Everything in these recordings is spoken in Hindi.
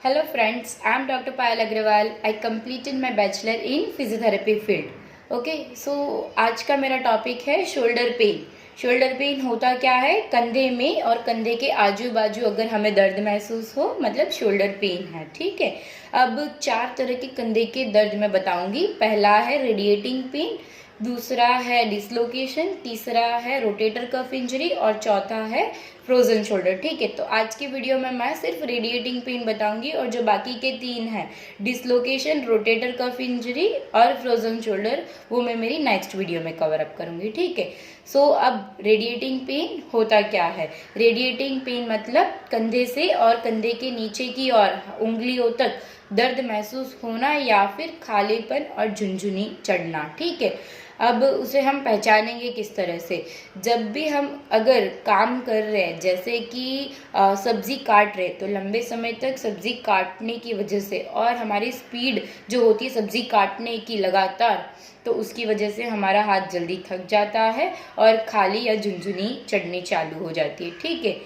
Hello friends, I am Dr. Payal Agrawal. I completed my bachelor in physiotherapy field. Okay so आज का मेरा टॉपिक है शोल्डर पेन। शोल्डर पेन होता क्या है? कंधे में और कंधे के आजू बाजू अगर हमें दर्द महसूस हो मतलब शोल्डर पेन है। ठीक है, अब 4 तरह के कंधे के दर्द मैं बताऊंगी। पहला है रेडिएटिंग पेन, दूसरा है डिसलोकेशन, तीसरा है रोटेटर कफ इंजरी और चौथा है फ्रोजन शोल्डर। ठीक है, तो आज की वीडियो में मैं सिर्फ रेडिएटिंग पेन बताऊंगी और जो बाकी के 3 हैं डिसलोकेशन, रोटेटर कफ इंजरी और फ्रोजन शोल्डर वो मैं मेरी नेक्स्ट वीडियो में कवर अप करूंगी। ठीक है, सो अब रेडिएटिंग पेन होता क्या है? रेडिएटिंग पेन मतलब कंधे से और कंधे के नीचे की और उंगलियों तक दर्द महसूस होना या फिर खालीपन और झुनझुनी चढ़ना। ठीक है, अब उसे हम पहचानेंगे किस तरह से? जब भी हम अगर काम कर रहे हैं जैसे कि सब्जी काट रहे तो लंबे समय तक सब्जी काटने की वजह से और हमारी स्पीड जो होती है सब्जी काटने की लगातार, तो उसकी वजह से हमारा हाथ जल्दी थक जाता है और खाली या झुनझुनी चढ़नी चालू हो जाती है। ठीक है,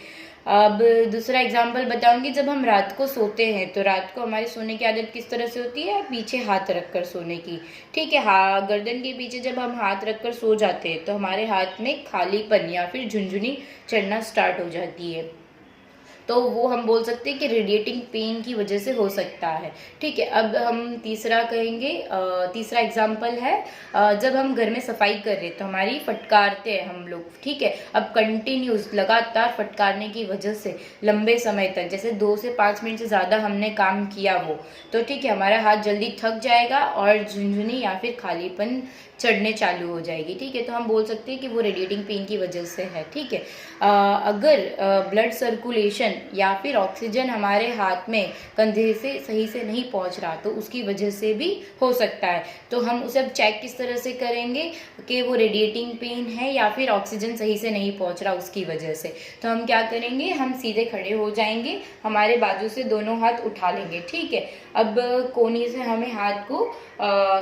अब दूसरा एग्जाम्पल बताऊंगी। जब हम रात को सोते हैं तो रात को हमारे सोने की आदत किस तरह से होती है? पीछे हाथ रखकर सोने की। ठीक है, हाँ, गर्दन के पीछे जब हम हाथ रखकर सो जाते हैं तो हमारे हाथ में खालीपन या फिर झुनझुनी चढ़ना स्टार्ट हो जाती है, तो वो हम बोल सकते हैं कि रेडिएटिंग पेन की वजह से हो सकता है। ठीक है, अब हम तीसरा कहेंगे। तीसरा एग्जाम्पल है जब हम घर में सफाई कर रहे तो हमारी फटकारते हैं हम लोग। ठीक है, अब कंटिन्यूस लगातार फटकारने की वजह से लंबे समय तक जैसे 2 से 5 मिनट से ज़्यादा हमने काम किया वो, तो ठीक है हमारा हाथ जल्दी थक जाएगा और झुनझुनी या फिर खालीपन चढ़ने चालू हो जाएगी। ठीक है, तो हम बोल सकते हैं कि वो रेडिएटिंग पेन की वजह से है। ठीक है, अगर ब्लड सर्कुलेशन या फिर ऑक्सीजन हमारे हाथ में कंधे से सही से नहीं पहुंच रहा तो उसकी वजह से भी हो सकता है। तो हम उसे अब चेक किस तरह से करेंगे कि वो रेडिएटिंग पेन है या फिर ऑक्सीजन सही से नहीं पहुंच रहा उसकी वजह से? तो हम क्या करेंगे, हम सीधे खड़े हो जाएंगे, हमारे बाजू से दोनों हाथ उठा लेंगे। ठीक है, अब कोहनी से हमें हाथ को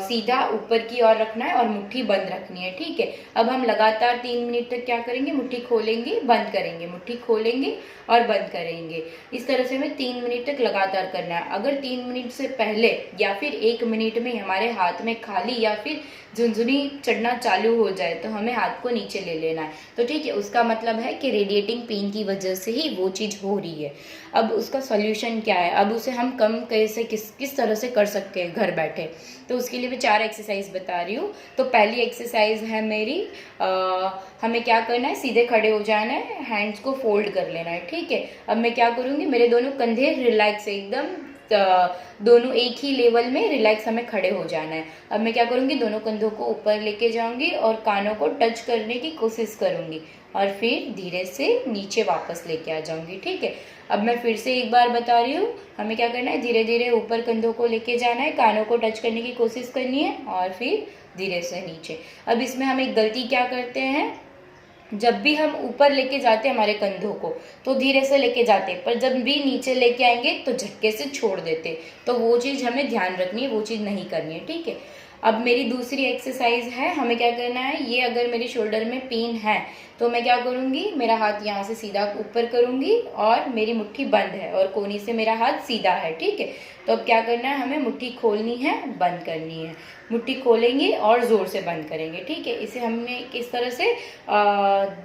सीधा ऊपर की ओर रखना है और मुट्ठी बंद रखनी है। ठीक है, अब हम लगातार 3 मिनट तक क्या करेंगे, मुट्ठी खोलेंगे बंद करेंगे, मुट्ठी खोलेंगे और बंद करेंगे। इस तरह से हमें 3 मिनट तक लगातार करना है। अगर 3 मिनट से पहले या फिर 1 मिनट में हमारे हाथ में खाली या फिर झुनझुनी चढ़ना चालू हो जाए तो हमें हाथ को नीचे ले लेना है। तो ठीक है, उसका मतलब है कि रेडिएटिंग पेन की वजह से ही वो चीज़ हो रही है। अब उसका सॉल्यूशन क्या है? अब उसे हम कम कैसे किस तरह से कर सकते हैं घर बैठे? तो उसके लिए मैं 4 एक्सरसाइज बता रही हूँ। तो पहली एक्सरसाइज है मेरी, हमें क्या करना है, सीधे खड़े हो जाना है, हैंड्स को फोल्ड कर लेना है। ठीक है, अब मैं क्या करूँगी, मेरे दोनों कंधे रिलैक्स है एकदम, दोनों एक ही लेवल में रिलैक्स हमें खड़े हो जाना है। अब मैं क्या करूँगी, दोनों कंधों को ऊपर लेके जाऊंगी और कानों को टच करने की कोशिश करूँगी और फिर धीरे से नीचे वापस लेके आ जाऊंगी। ठीक है, अब मैं फिर से एक बार बता रही हूँ, हमें क्या करना है, धीरे धीरे ऊपर कंधों को लेके जाना है, कानों को टच करने की कोशिश करनी है और फिर धीरे से नीचे। अब इसमें हम एक गलती क्या करते हैं, जब भी हम ऊपर लेके जाते हैं हमारे कंधों को तो धीरे से लेके जाते हैं, पर जब भी नीचे लेके आएंगे तो झटके से छोड़ देते, तो वो चीज़ हमें ध्यान रखनी है, वो चीज़ नहीं करनी है। ठीक है, अब मेरी दूसरी एक्सरसाइज है, हमें क्या करना है, ये अगर मेरे शोल्डर में पेन है तो मैं क्या करूँगी, मेरा हाथ यहाँ से सीधा ऊपर करूँगी और मेरी मुट्ठी बंद है और कोहनी से मेरा हाथ सीधा है। ठीक है, तो अब क्या करना है, हमें मुट्ठी खोलनी है, बंद करनी है, मुट्ठी खोलेंगे और ज़ोर से बंद करेंगे। ठीक है, इसे हमें किस तरह से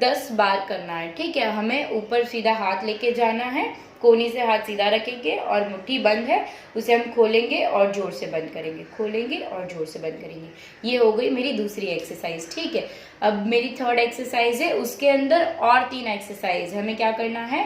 10 बार करना है। ठीक है, हमें ऊपर सीधा हाथ लेके जाना है, कोहनी से हाथ सीधा रखेंगे और मुट्ठी बंद है उसे हम खोलेंगे और जोर से बंद करेंगे, खोलेंगे और जोर से बंद करेंगे। ये हो गई मेरी दूसरी एक्सरसाइज। ठीक है, अब मेरी थर्ड एक्सरसाइज है, उसके अंदर और 3 एक्सरसाइज। हमें क्या करना है,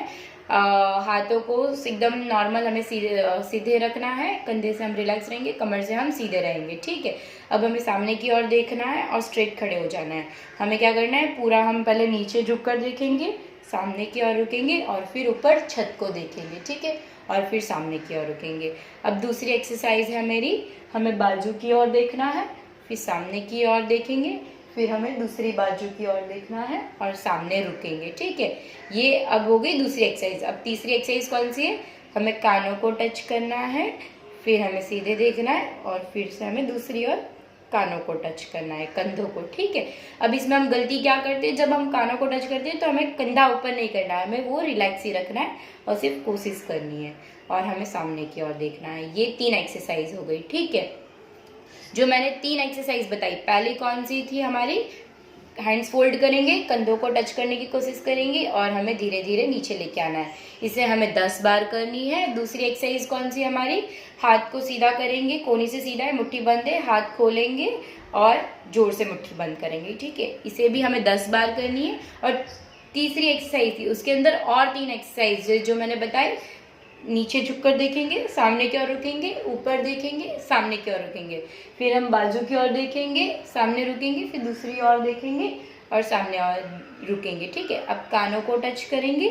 हाथों को एकदम नॉर्मल हमें सीधे रखना है, कंधे से हम रिलैक्स रहेंगे, कमर से हम सीधे रहेंगे। ठीक है, अब हमें सामने की ओर देखना है और स्ट्रेट खड़े हो जाना है। हमें क्या करना है, पूरा हम पहले नीचे झुक कर देखेंगे, सामने की ओर रुकेंगे और फिर ऊपर छत को देखेंगे। ठीक है, और फिर सामने की ओर रुकेंगे। अब दूसरी एक्सरसाइज है मेरी, हमें बाजू की ओर देखना है, फिर सामने की ओर देखेंगे, फिर हमें दूसरी बाजू की ओर देखना है और सामने रुकेंगे। ठीक है, ये अब हो गई दूसरी एक्सरसाइज। अब तीसरी एक्सरसाइज कौन सी है, हमें कानों को टच करना है, फिर हमें सीधे देखना है और फिर से हमें दूसरी ओर कानों को टच करना है, कंधों को, ठीक है। अब इसमें हम गलती क्या करते हैं, जब हम कानों को टच करते हैं तो हमें कंधा ऊपर नहीं करना है, हमें वो रिलैक्स ही रखना है और सिर्फ कोशिश करनी है और हमें सामने की ओर देखना है। ये 3 एक्सरसाइज हो गई, ठीक है। जो मैंने 3 एक्सरसाइज बताई, पहली कौन सी थी हमारी, हैंड्स फोल्ड करेंगे, कंधों को टच करने की कोशिश करेंगे और हमें धीरे धीरे नीचे लेके आना है। इसे हमें 10 बार करनी है। दूसरी एक्सरसाइज कौन सी हमारी, हाथ को सीधा करेंगे, कोहनी से सीधा है, मुट्ठी बंद है, हाथ खोलेंगे और जोर से मुट्ठी बंद करेंगे, ठीक है। इसे भी हमें 10 बार करनी है। और तीसरी एक्सरसाइज थी, उसके अंदर और 3 एक्सरसाइज जो मैंने बताई, नीचे झुककर देखेंगे, सामने की ओर रुकेंगे, ऊपर देखेंगे, सामने की ओर रुकेंगे, फिर हम बाजू की ओर देखेंगे, सामने रुकेंगे, फिर दूसरी ओर देखेंगे और सामने और रुकेंगे, ठीक है। अब कानों को टच करेंगे,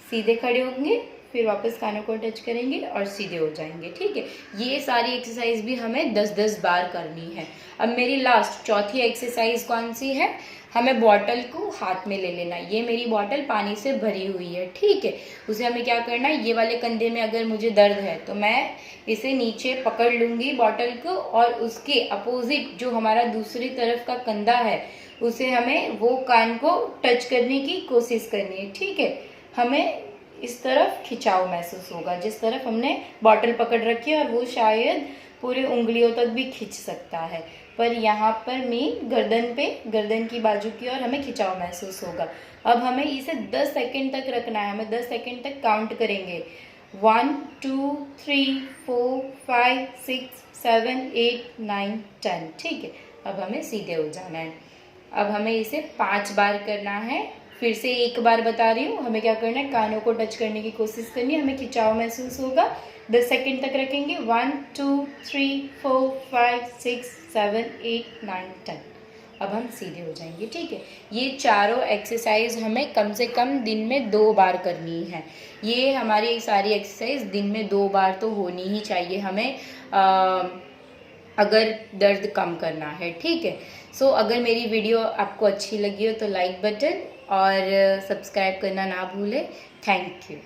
सीधे खड़े होंगे, फिर वापस कानों को टच करेंगे और सीधे हो जाएंगे, ठीक है। ये सारी एक्सरसाइज भी हमें 10-10 बार करनी है। अब मेरी लास्ट चौथी एक्सरसाइज कौन सी है, हमें बॉटल को हाथ में ले लेना। ये मेरी बॉटल पानी से भरी हुई है, ठीक है। उसे हमें क्या करना है, ये वाले कंधे में अगर मुझे दर्द है तो मैं इसे नीचे पकड़ लूँगी बॉटल को, और उसके अपोजिट जो हमारा दूसरी तरफ का कंधा है उसे हमें वो कान को टच करने की कोशिश करनी है, ठीक है। हमें इस तरफ खिंचाव महसूस होगा, जिस तरफ हमने बॉटल पकड़ रखी है, और वो शायद पूरे उंगलियों तक भी खिंच सकता है, पर यहाँ पर मेन गर्दन की बाजू की ओर हमें खिंचाव महसूस होगा। अब हमें इसे 10 सेकंड तक रखना है, हमें 10 सेकंड तक काउंट करेंगे, 1 2 3 4 5 6 7 8 9 10, ठीक है। अब हमें सीधे हो जाना है। अब हमें इसे 5 बार करना है। फिर से एक बार बता रही हूँ, हमें क्या करना है, कानों को टच करने की कोशिश करनी है, हमें खिंचाव महसूस होगा, 10 सेकंड तक रखेंगे, 1 2 3 4 5 6 7 8 9 10। अब हम सीधे हो जाएंगे, ठीक है। ये चारों एक्सरसाइज हमें कम से कम दिन में 2 बार करनी है। ये हमारी सारी एक्सरसाइज दिन में 2 बार तो होनी ही चाहिए हमें, अगर दर्द कम करना है, ठीक है। सो अगर मेरी वीडियो आपको अच्छी लगी हो तो लाइक बटन और सब्सक्राइब करना ना भूलें। Thank you.